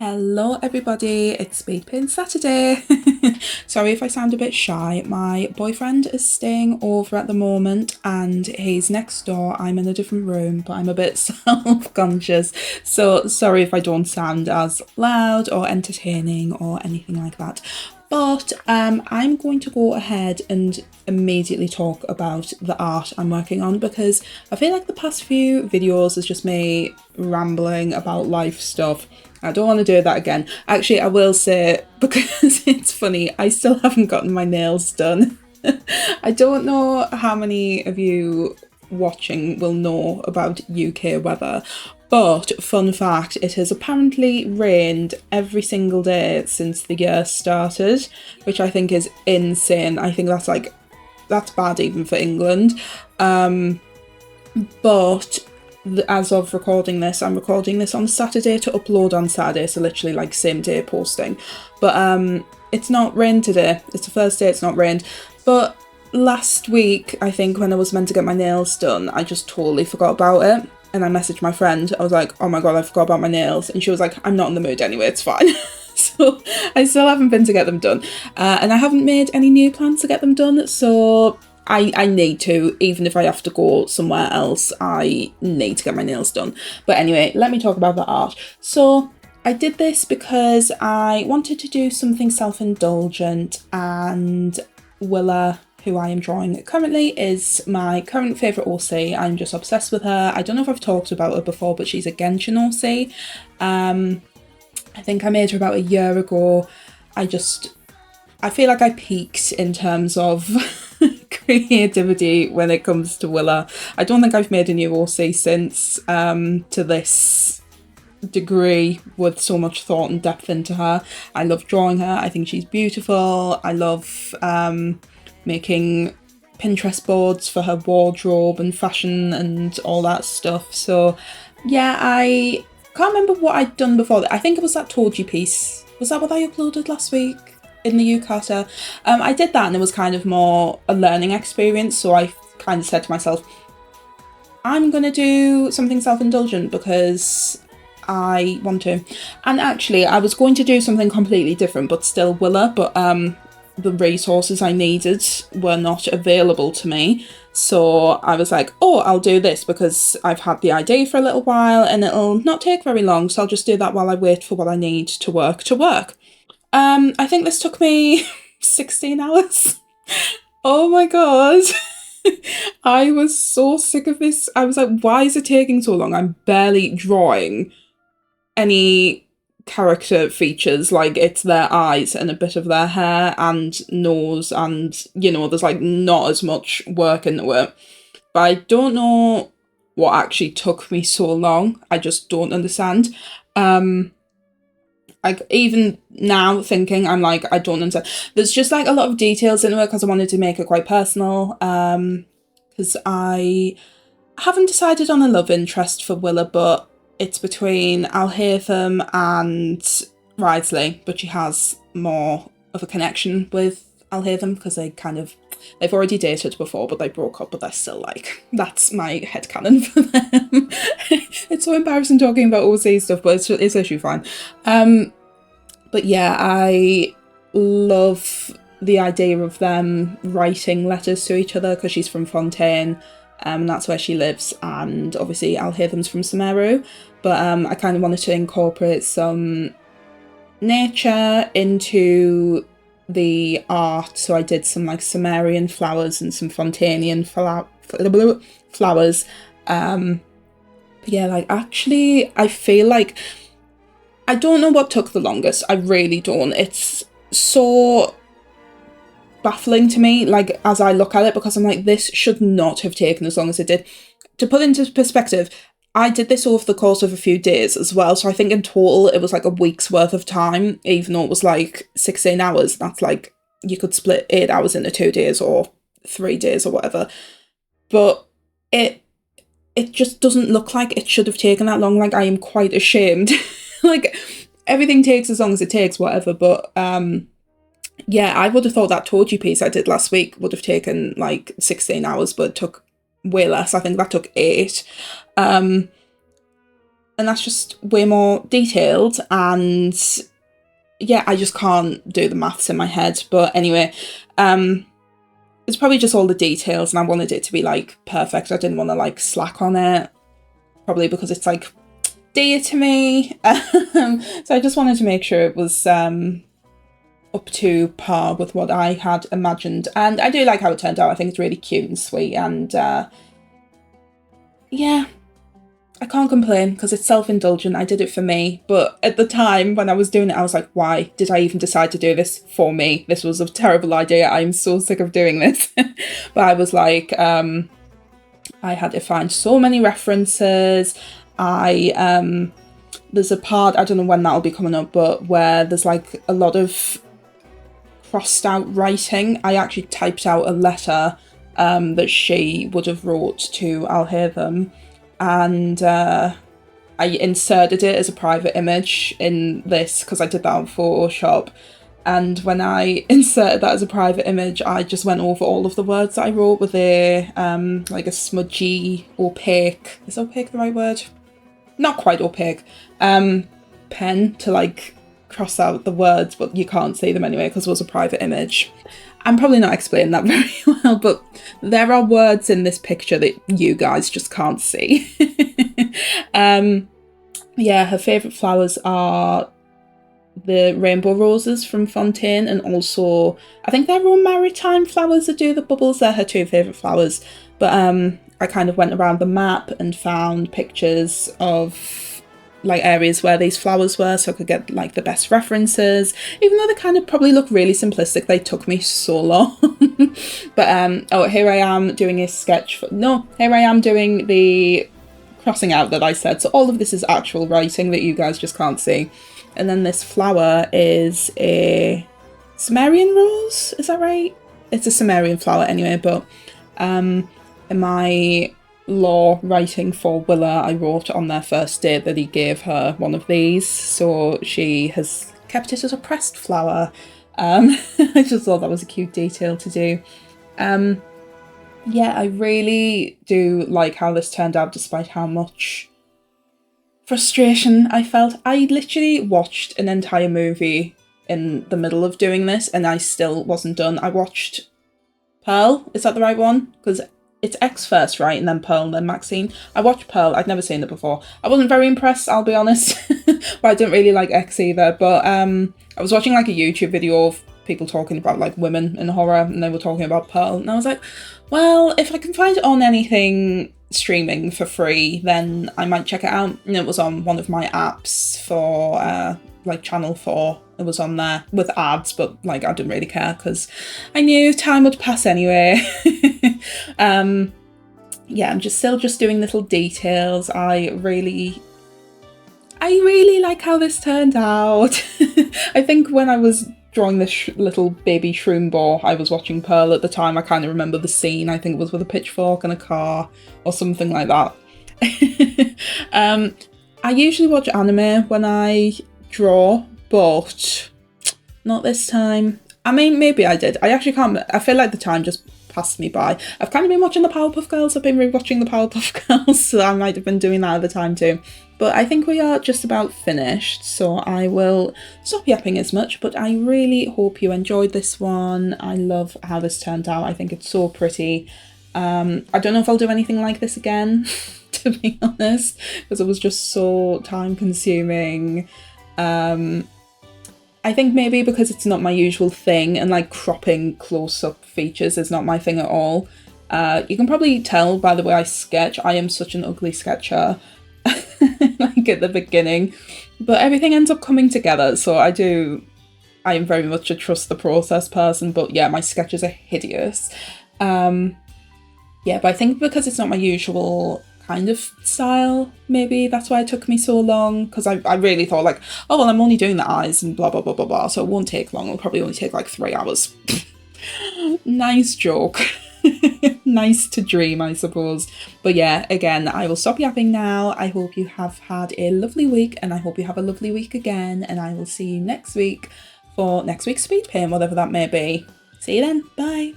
Hello everybody, it's Speedpaint Saturday. Sorry if I sound a bit shy. My boyfriend is staying over at the moment and he's next door. I'm in a different room, but I'm a bit self-conscious. So sorry if I don't sound as loud or entertaining or anything like that. But I'm going to go ahead and immediately talk about the art I'm working on because I feel like the past few videos is just me rambling about life stuff. I don't want to do that again. Actually, I will say, because it's funny, I still haven't gotten my nails done. I don't know how many of you watching will know about UK weather, but fun fact, it has apparently rained every single day since the year started, which I think is insane. I think that's bad even for England. But as of recording this, I'm recording this on Saturday to upload on Saturday, so literally like same day posting. But it's not rained today. It's the first day it's not rained. But last week, I think when I was meant to get my nails done, I just totally forgot about it. And I messaged my friend. I was like, oh my god, I forgot about my nails. And she was like, I'm not in the mood anyway, it's fine. So I still haven't been to get them done. And I haven't made any new plans to get them done, so I need to, even if I have to go somewhere else, I need to get my nails done. But anyway, let me talk about the art. So I did this because I wanted to do something self-indulgent, and Willa, who I am drawing currently, is my current favourite OC. I'm just obsessed with her. I don't know if I've talked about her before, but she's a Genshin OC. I think I made her about a year ago. I feel like I peaked in terms of creativity when it comes to Willa. I don't think I've made a new OC since, to this degree, with so much thought and depth into her. I love drawing her. I think she's beautiful. I love making Pinterest boards for her wardrobe and fashion and all that stuff. So yeah, I can't remember what I'd done before. I think it was that Told You piece. Was that what I uploaded last week? In the yukata. I did that and it was kind of more a learning experience, so I kind of said to myself, I'm gonna do something self-indulgent because I want to. And actually I was going to do something completely different but still Willa, but the resources I needed were not available to me, so I was like, oh, I'll do this because I've had the idea for a little while and it'll not take very long, so I'll just do that while I wait for what I need to work. I think this took me 16 hours. Oh my god. I was so sick of this. I was like, why is it taking so long? I'm barely drawing any character features. Like, it's their eyes and a bit of their hair and nose, and, you know, there's like not as much work into it. But I don't know what actually took me so long. I just don't understand. Like, even now thinking, I'm like, I don't understand. There's just like a lot of details in it because I wanted to make it quite personal. Because I haven't decided on a love interest for Willa, but it's between Alhaitham and Risley, but she has more of a connection with Alhaitham because they've already dated before, but they broke up, but they're still like, that's my headcanon for them. It's so embarrassing talking about OC stuff, but it's actually fine. But yeah, I love the idea of them writing letters to each other because she's from Fontaine, and that's where she lives, and obviously Alhaitham's from Sumeru, but I kind of wanted to incorporate some nature into the art, so I did some like Sumerian flowers and some Fontanian flowers. But yeah, like, actually I feel like I don't know what took the longest. I really don't. It's so baffling to me, like, as I look at it, because I'm like, this should not have taken as long as it did. To put into perspective, I did this over the course of a few days as well, so I think in total it was like a week's worth of time, even though it was like 16 hours. That's like, you could split 8 hours into 2 days or 3 days or whatever. But it just doesn't look like it should have taken that long. Like, I am quite ashamed. Like, everything takes as long as it takes, whatever, but yeah, I would have thought that Told You piece I did last week would have taken like 16 hours, but it took way less. I think that took 8. and that's just way more detailed, and yeah, I just can't do the maths in my head. But anyway, it's probably just all the details, and I wanted it to be like perfect. I didn't want to like slack on it, probably because it's like dear to me. So I just wanted to make sure it was up to par with what I had imagined, and I do like how it turned out. I think it's really cute and sweet, and yeah, I can't complain because it's self-indulgent. I did it for me, but at the time when I was doing it, I was like, why did I even decide to do this for me? This was a terrible idea. I'm so sick of doing this. But I was like, I had to find so many references. There's a part, I don't know when that'll be coming up, but where there's like a lot of crossed out writing. I actually typed out a letter that she would have wrote to alhaitham, and I inserted it as a private image in this because I did that on Photoshop. And when I inserted that as a private image, I just went over all of the words that I wrote with a like a smudgy, opaque, is opaque the right word? Not quite opaque, pen to like cross out the words, but you can't see them anyway because it was a private image. I'm probably not explaining that very well, but there are words in this picture that you guys just can't see. Yeah, her favourite flowers are the rainbow roses from Fontaine, and also I think they're all maritime flowers that do the bubbles. They're her two favourite flowers. But I kind of went around the map and found pictures of like areas where these flowers were, so I could get like the best references, even though they kind of probably look really simplistic. They took me so long. But oh, here I am doing a sketch here I am doing the crossing out that I said. So all of this is actual writing that you guys just can't see. And then this flower is a Sumerian rose, is that right? It's a Sumerian flower anyway, but in my law writing for Willa, I wrote on their first date that he gave her one of these, so she has kept it as a pressed flower. I just thought that was a cute detail to do. Yeah, I really do like how this turned out, despite how much frustration I felt. I literally watched an entire movie in the middle of doing this, and I still wasn't done. I watched Pearl, is that the right one? Because it's X first, right? And then Pearl, and then Maxine. I watched Pearl. I'd never seen it before. I wasn't very impressed, I'll be honest. But I didn't really like X either. But I was watching like a YouTube video of people talking about like women in horror, and they were talking about Pearl. And I was like, well, if I can find it on anything streaming for free, then I might check it out. And it was on one of my apps for like Channel 4. It was on there with ads, but like I didn't really care because I knew time would pass anyway. Yeah, I'm still doing little details. I really like how this turned out. I think when I was drawing this little baby shroom boar, I was watching Pearl at the time. I kind of remember the scene. I think it was with a pitchfork and a car or something like that. I usually watch anime when I draw, but not this time. I mean, maybe I did. I actually can't. I feel like the time just passed me by. I've kind of been watching the Powerpuff Girls. I've been rewatching the Powerpuff Girls, so I might have been doing that at the time too. But I think we are just about finished, so I will stop yapping as much, but I really hope you enjoyed this one. I love how this turned out. I think it's so pretty. I don't know if I'll do anything like this again, to be honest, because it was just so time consuming. I think maybe because it's not my usual thing, and like cropping close-up features is not my thing at all. You can probably tell by the way I sketch, I am such an ugly sketcher. Like at the beginning, but everything ends up coming together, so I am very much a trust the process person, but yeah, my sketches are hideous. Yeah, but I think because it's not my usual kind of style, maybe that's why it took me so long, because I really thought like, oh well, I'm only doing the eyes and blah blah blah blah blah, so it won't take long. It'll probably only take like 3 hours. Nice joke. Nice to dream, I suppose. But yeah, again, I will stop yapping now. I hope you have had a lovely week, and I hope you have a lovely week again, and I will see you next week for next week's Speedpaint, whatever that may be. See you then. Bye.